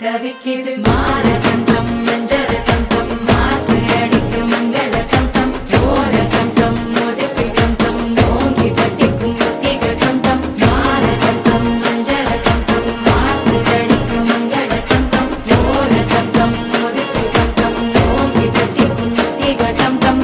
தவிக்கிது மாலை தந்தம் மஞ்சள் தந்தம் மாத்து அடிக்கும் மங்கள தந்தம் ஓர தந்தம் மோதிப்பி தந்தம் ஓங்கி பட்டிக்கும் முத்திகள் தந்தம் மாலை தந்தம் மஞ்சள் தந்தம் மாத்து அடிக்கும் மங்கள தந்தம் ஓர தந்தம் மோதிப்பி தந்தம் ஓங்கி பட்டிக்கும் முத்திகள் தந்தம்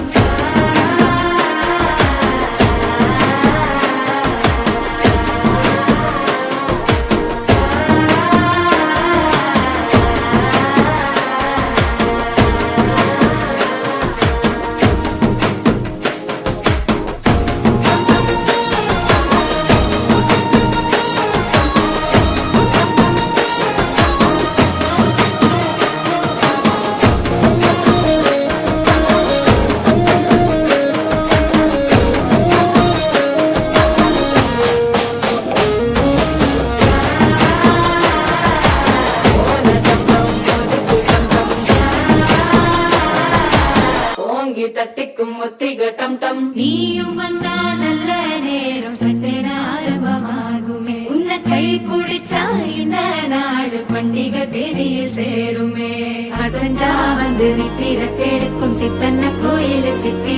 தட்டிக்கும் முத்திகள் டம் டம் நீயும் வந்தா நல்ல நேரம் சட்டென ஆரம்பமாகுமே உன்னை கை பிடிச்சா இந்த நாடு பண்டிகை தேதியில் சேருமே அசஞ்சா வந்து நித்திர தேடுக்கும் சித்தன்ன கோயில் சித்தி